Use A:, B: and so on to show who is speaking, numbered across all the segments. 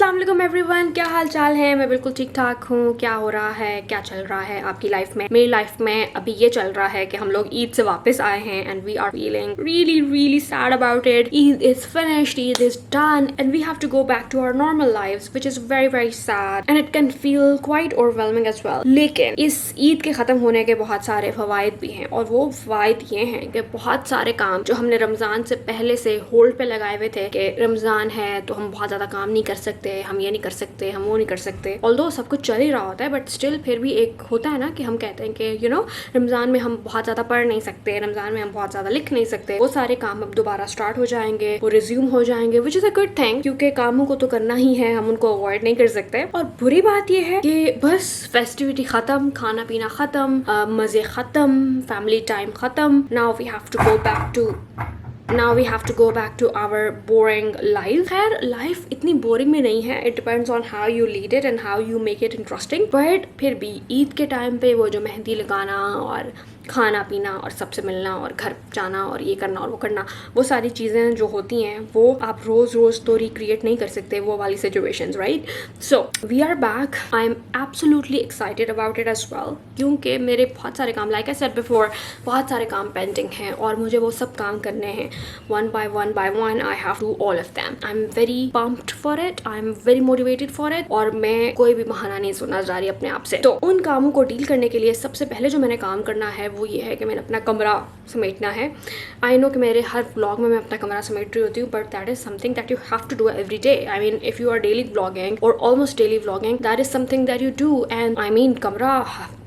A: अस्सलाम वालेकुम एवरीवन, क्या हाल चाल है। मैं बिल्कुल ठीक ठाक हूँ। क्या हो रहा है, क्या चल रहा है आपकी लाइफ में? मेरी लाइफ में अभी ये चल रहा है कि हम लोग ईद से वापस आए हैं and we are feeling really really sad about it. Eid is finished, Eid is done and we have to go back to our normal lives which is very very sad and it can feel quite overwhelming as well. लेकिन इस ईद के खत्म होने के बहुत सारे फवायद भी हैं और वो फवायद ये हैं कि बहुत सारे काम जो हमने रमजान से पहले से होल्ड पे लगाए हुए थे कि रमजान है तो हम बहुत ज्यादा काम नहीं कर सकते, हम ये नहीं कर सकते, हम वो नहीं कर सकते, ऑल्दो सब कुछ चल ही रहा होता है बट स्टिल फिर भी एक होता है ना कि हम कहते हैं कि यू नो रमजान में हम बहुत ज्यादा पढ़ नहीं सकते, रमजान में हम बहुत ज्यादा लिख नहीं सकते। वो सारे काम अब दोबारा स्टार्ट हो जाएंगे, वो रिज्यूम हो जाएंगे which is a good thing क्योंकि कामों को तो करना ही है, हम उनको अवॉइड नहीं कर सकते। और बुरी बात ये है कि बस फेस्टिविटी खत्म, खाना पीना खत्म, मजे खत्म, फैमिली टाइम खत्म। Now we have to go back to our boring life. खैर लाइफ इतनी बोरिंग में नहीं है, it depends on how you lead it and how you make it interesting. But फिर भी ईद के टाइम पे वो जो मेहंदी लगाना और खाना पीना और सबसे मिलना और घर जाना और ये करना और वो करना, वो सारी चीज़ें जो होती हैं वो आप रोज़ रोज़ तो रिक्रिएट नहीं कर सकते वो वाली situations, right? So we are back. I am absolutely excited about it as well क्योंकि मेरे बहुत सारे काम, लाइक आई सेड बिफोर, बहुत सारे काम पेंडिंग हैं और मुझे वो सब काम करने हैं one by one. I have to do all of them. I'm very pumped for it. I'm very motivated for it. और मैं कोई भी बहाना नहीं सुनना जा रही अपने आप से। तो उन कामों को डील करने के लिए सबसे पहले जो मैंने काम करना है वो ये है कि मैंने अपना कमरा समेटना है। आई नो कि मेरे हर व्लॉग में मैं अपना कमरा समेट रही होती हूँ but that is something that you have to do every day. I mean if you are daily vlogging और almost daily vlogging, that is something that you do. And I mean कमरा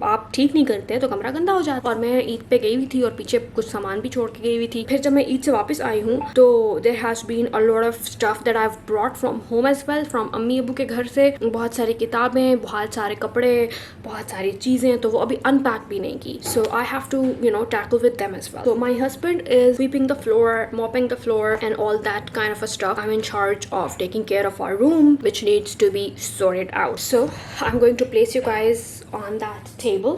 A: आप ठीक नहीं करते तो कमरा गंदा हो जाता। और मैं ईद पे गई हुई थी और पीछे कुछ सामान भी छोड़ के गई हुई थी। फिर जब मैं ईद से वापस आई हूँ तो there has been a lot of stuff that I have brought from home as well, from अम्मी अबू के घर से। बहुत सारी किताबें, बहुत सारे कपड़े, बहुत सारी चीजें, तो वो अभी अनपैक भी नहीं की। So I have to tackle with them as well. So my husband is sweeping the floor, mopping the floor and all that kind of a stuff. I'm in charge of taking care of our room which needs to be sorted out. So I'm going to place you guys on that table.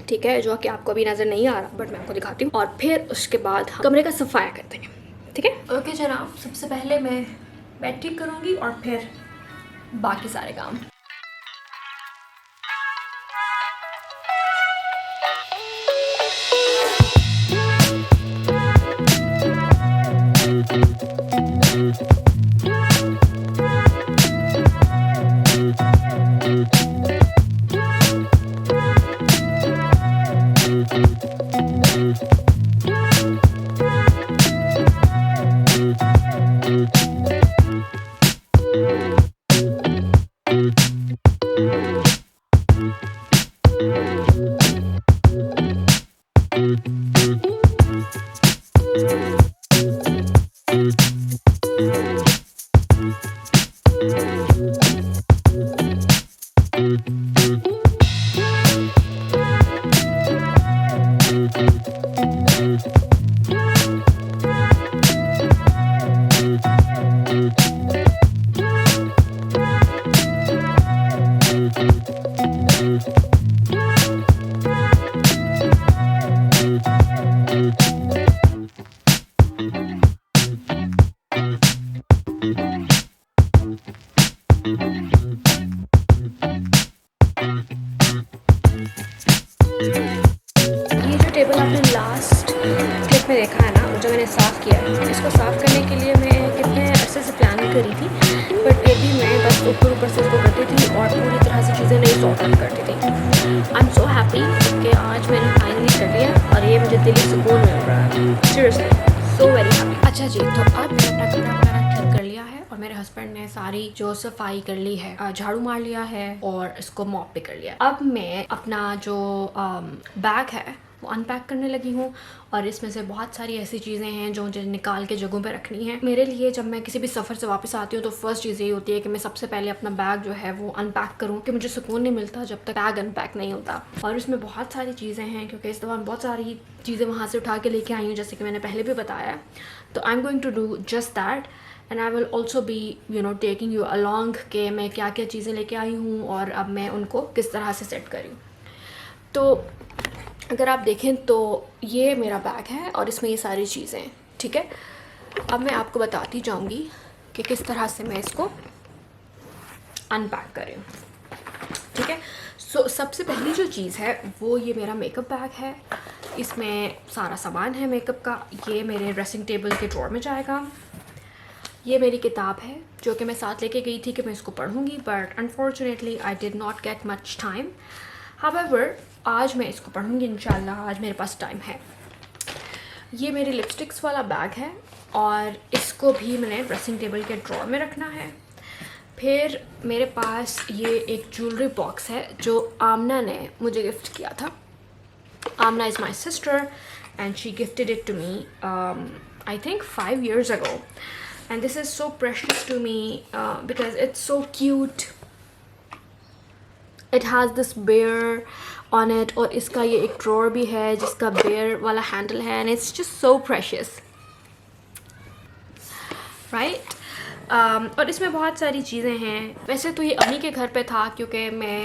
A: ठीक है, जो कि आपको अभी नजर नहीं आ रहा but मैं आपको दिखाती हूँ और फिर उसके बाद हम कमरे का सफाया करते हैं। ठीक है, ओके जनाब। सबसे पहले मैं बेड ठीक करूँगी और फिर बाकी सारे काम। टेबल आपने लास्ट क्लिप में देखा है ना, जो मैंने साफ़ किया है, इसको साफ़ करने के लिए मैं कितने अरसे से प्लानिंग करी थी बट फिर भी मैं बस ऊपर से उसको करती थी और पूरी तरह से चीज़ें नहीं सॉर्ट आउट करती थी। आई एम सो हैप्पी कि आज मैंने फाइनली कर लिया और ये मुझे दिली सुकून मिल रहा है। Seriously so very happy. अच्छा जी, तो अब मैंने अपना कमरा वगैरह ठीक कर लिया है और मेरे हस्बैंड ने सारी जो सफाई कर ली है, झाड़ू मार लिया है और इसको मॉप भी कर लिया। अब मैं अपना जो बैग है वो अनपैक करने लगी हूँ और इसमें से बहुत सारी ऐसी चीज़ें हैं जो मुझे निकाल के जगहों पे रखनी है। मेरे लिए जब मैं किसी भी सफ़र से वापस आती हूँ तो फर्स्ट चीज़ यही होती है कि मैं सबसे पहले अपना बैग जो है वो अनपैक करूँ, कि मुझे सुकून नहीं मिलता जब तक बैग अनपैक नहीं होता। और इसमें बहुत सारी चीज़ें हैं क्योंकि इस दौरान बहुत सारी चीज़ें वहाँ से उठा के लेके आई हूँ जैसे कि मैंने पहले भी बताया। तो I am going to do just that and I will also be taking you along के मैं क्या क्या चीज़ें लेके आई हूँ और अब मैं उनको किस तरह से सेट करूँ। तो अगर आप देखें तो ये मेरा बैग है और इसमें ये सारी चीज़ें हैं। ठीक है, अब मैं आपको बताती जाऊंगी कि किस तरह से मैं इसको अनपैक कर रही हूँ, ठीक है। सो सबसे पहली जो चीज़ है वो ये मेरा मेकअप बैग है। इसमें सारा सामान है मेकअप का। ये मेरे ड्रेसिंग टेबल के ड्रॉर में जाएगा। ये मेरी किताब है जो कि मैं साथ लेके गई थी कि मैं इसको पढ़ूँगी, but unfortunately I did not get much time. However आज मैं इसको पढ़ूँगी इंशाल्लाह, आज मेरे पास टाइम है। ये मेरी लिपस्टिक्स वाला बैग है और इसको भी मैंने ड्रेसिंग टेबल के ड्रॉर में रखना है। फिर मेरे पास ये एक ज्वेलरी बॉक्स है जो आमना ने मुझे गिफ्ट किया था। Aamna is my sister and she gifted it to me I think 5 years ago, and this is so precious to me because it's so cute. It has this bear on it और इसका ये एक drawer भी है जिसका bear वाला handle है, and it's just so precious, right? और इसमें बहुत सारी चीज़ें हैं। वैसे तो ये अम्मी के घर पे था क्योंकि मैं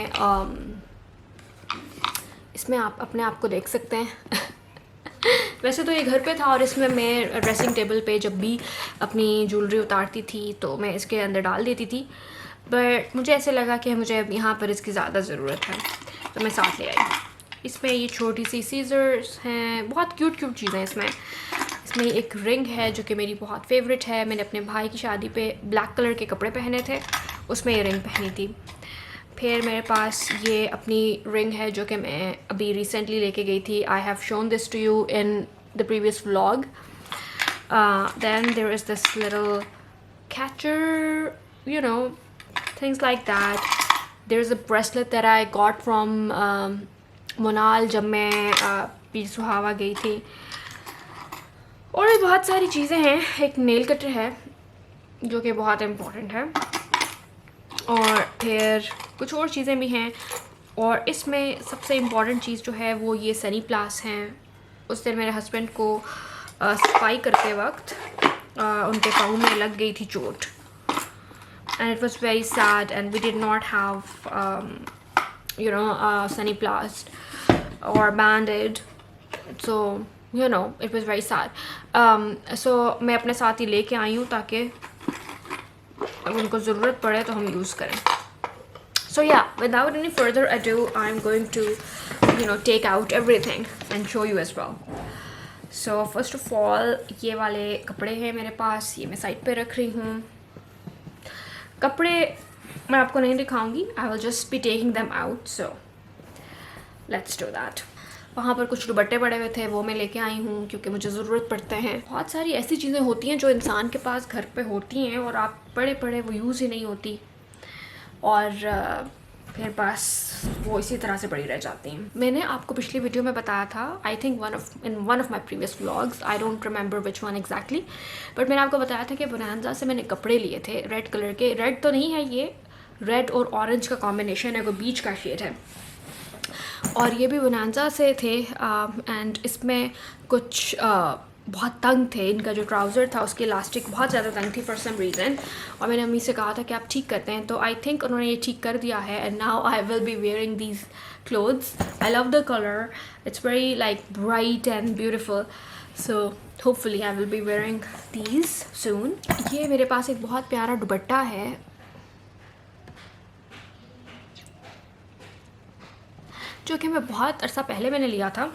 A: इसमें आप अपने आप को देख सकते हैं वैसे तो ये घर पे था और इसमें मैं ड्रेसिंग टेबल पे जब भी अपनी ज्वेलरी उतारती थी तो मैं इसके अंदर डाल देती थी, बट मुझे ऐसे लगा कि मुझे अब यहाँ पर इसकी ज़्यादा ज़रूरत है तो मैं साथ ले आई। इसमें ये छोटी सी सीजर्स हैं, बहुत क्यूट क्यूट चीज़ें इसमें। इसमें एक रिंग है जो कि मेरी बहुत फेवरेट है। मैंने अपने भाई की शादी पे ब्लैक कलर के कपड़े पहने थे, उसमें ये रिंग पहनी थी। फिर मेरे पास ये अपनी रिंग है जो कि मैं अभी रिसेंटली लेके गई थी। I have shown this to you in the previous vlog. Then there is this little catcher, you know, things like that. There's a bracelet that I got from मोनाल जब मैं पीर सुहावा गई थी। और भी बहुत सारी चीज़ें हैं। एक नेल कटर है जो कि बहुत इम्पोर्टेंट है, और फिर कुछ और चीज़ें भी हैं। और इसमें सबसे इम्पॉर्टेंट चीज़ जो है वो ये सनी प्लास हैं। उस दिन मेरे हस्बैंड को सफाई करते वक्त उनके पाँव में लग गई थी चोट, and it was very sad and we did not have sunny plast or band-aid, so you know it was very sad. So मैं अपने साथ ही लेके आई हूँ ताकि अगर उनको ज़रूरत पड़े तो हम यूज़ करें। So yeah, without any further ado, I'm going to take out everything and show you as well. So first of all, ये वाले कपड़े हैं मेरे पास, ये मैं साइड पे रख रही हूँ। कपड़े मैं आपको नहीं दिखाऊंगी, I will just be taking them out, so let's do that. वहाँ पर कुछ दुपट्टे पड़े हुए थे, वो मैं लेके आई हूँ क्योंकि मुझे ज़रूरत पड़ते हैं। बहुत सारी ऐसी चीज़ें होती हैं जो इंसान के पास घर पे होती हैं और आप पड़े पड़े वो यूज़ ही नहीं होती, और फिर बस वो इसी तरह से पड़ी रह जाती हैं। मैंने आपको पिछली वीडियो में बताया था, I think in one of my previous vlogs, I don't remember which one exactly, but मैंने आपको बताया था कि बोनांजा से मैंने कपड़े लिए थे रेड कलर के। रेड तो नहीं है, ये रेड और ऑरेंज का कॉम्बिनेशन है, वो बीच का शेड है, और ये भी बोनांजा से थे। एंड इसमें कुछ बहुत तंग थे, इनका जो ट्राउज़र था उसकी इलास्टिक बहुत ज़्यादा तंग थी फॉर सम रीज़न, और मैंने अम्मी से कहा था कि आप ठीक करते हैं, तो आई थिंक उन्होंने ये ठीक कर दिया है। And now I will be wearing these clothes. I love the colour, it's very like bright and beautiful, so hopefully I will be wearing these soon. ये मेरे पास एक बहुत प्यारा दुपट्टा है जो कि मैं बहुत अरसा पहले मैंने लिया था,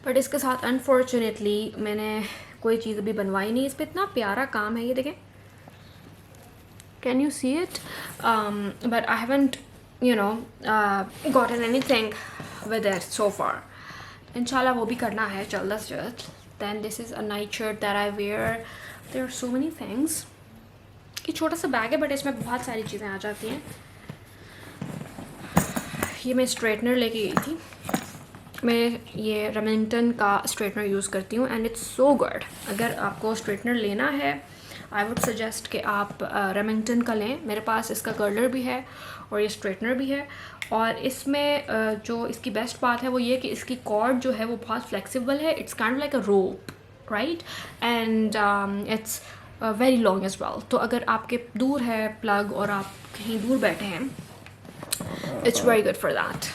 A: बट इसके साथ अनफॉर्चुनेटली मैंने कोई चीज़ अभी बनवाई नहीं। इस पर इतना प्यारा काम है, ये देखें, can you see it, but I haven't gotten anything with it so far. इंशाल्लाह वो भी करना है जल्द से जल्द। Then this is a night shirt that I wear. There are so many things. ये छोटा सा बैग है बट इसमें बहुत सारी चीज़ें आ जाती हैं। ये मैं स्ट्रेटनर लेके गई थी। मैं ये रेमिंगटन का स्ट्रेटनर यूज़ करती हूँ एंड इट्स सो गुड। अगर आपको स्ट्रेटनर लेना है आई वुड सजेस्ट कि आप रेमिंगटन का लें। मेरे पास इसका कर्लर भी है और ये स्ट्रेटनर भी है, और इसमें जो इसकी बेस्ट बात है वो ये कि इसकी कॉर्ड जो है वो बहुत फ्लेक्सिबल है। It's kind like a rope, right, and it's very long as well. तो अगर आपके दूर है प्लग और आप कहीं दूर बैठे हैं, it's very good for that.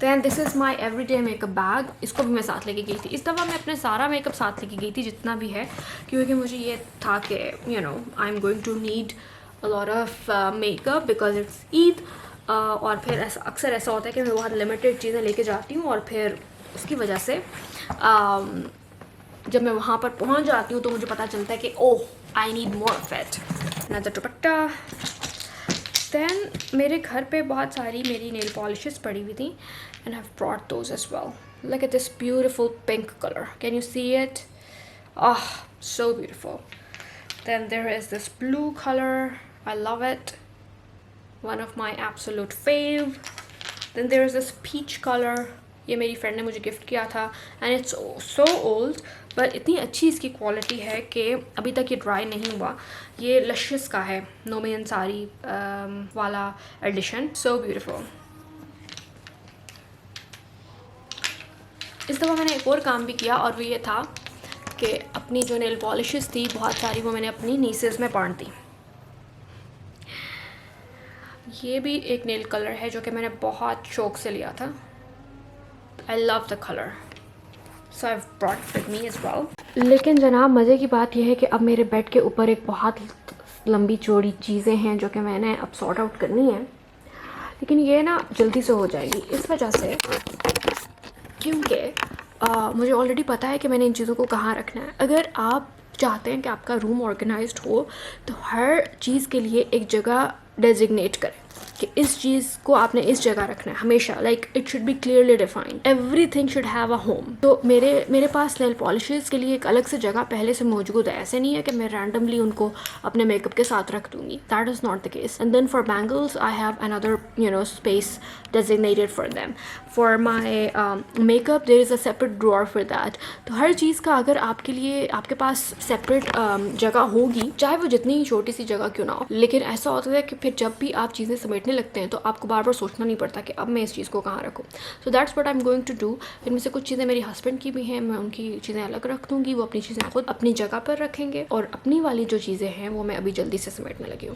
A: Then this is my everyday makeup bag. इसको भी मैं साथ लेके गई थी। इस दफ़ा मैं अपने सारा मेकअप साथ लेके गई थी जितना भी है, क्योंकि मुझे ये था कि I am going to need a lot of makeup because it's Eid. और फिर ऐसा अक्सर ऐसा होता है कि मैं बहुत लिमिटेड चीज़ें लेके जाती हूँ और फिर उसकी वजह से जब मैं वहाँ पर पहुँच जाती हूँ तो मुझे पता चलता है कि oh I need more of it. नज़र दुपट्टा. दैन मेरे घर पे बहुत सारी मेरी नेल पॉलिशेस पड़ी हुई थी and have brought those as well. Look at this beautiful pink color. Can you see it? Oh, so beautiful. Then there is this blue color. I love it. One of my absolute fave. Then there is this peach color. ये मेरी friend ने मुझे gift किया था and it's so old but इतनी अच्छी इसकी quality है कि अभी तक ये ड्राई नहीं हुआ. ये लशियस का है, नोमी अंसारी वाला एडिशन. So beautiful. इस दफ़ा मैंने एक और काम भी किया और वो ये था कि अपनी जो नेल पॉलिशेस थी बहुत सारी वो मैंने अपनी नीसेस में बांट दी. ये भी एक नेल कलर है जो कि मैंने बहुत शौक से लिया था. I love the colour so I brought it with me as well. लेकिन जनाब मज़े की बात यह है कि अब मेरे बेड के ऊपर एक बहुत लंबी चौड़ी चीज़ें हैं जो कि मैंने अब सॉर्ट आउट करनी है. लेकिन ये ना जल्दी से हो जाएगी इस वजह से क्योंकि मुझे ऑलरेडी पता है कि मैंने इन चीज़ों को कहाँ रखना है. अगर आप चाहते हैं कि आपका रूम ऑर्गेनाइज्ड हो तो हर चीज़ के लिए एक जगह डेजिग्नेट करें कि इस चीज़ को आपने इस जगह रखना है हमेशा. Like it should be clearly defined. Everything should have a home. तो मेरे पास नेल पॉलिशेस के लिए एक अलग से जगह पहले से मौजूद है. ऐसे नहीं है कि मैं रैंडमली उनको अपने मेकअप के साथ रख दूँगी. That is not the case. And then for bangles I have another space designated for them. For my makeup there is a separate drawer for that. तो हर चीज़ का अगर आपके लिए आपके पास सेपरेट जगह होगी चाहे वो जितनी ही छोटी सी जगह क्यों ना हो. लेकिन ऐसा होता है कि फिर जब भी आप चीज़ें समेटने लगते हैं तो आपको बार बार सोचना नहीं पड़ता कि अब मैं इस चीज़ को कहाँ रखूँ. So that's what I am going to do. इनमें से कुछ चीज़ें मेरी हस्बैंड की भी हैं, मैं उनकी चीज़ें अलग रख दूँगी. वो अपनी चीज़ें खुद अपनी जगह पर रखेंगे और अपनी वाली जो चीज़ें हैं वो मैं अभी जल्दी से समेटने लगी हूँ.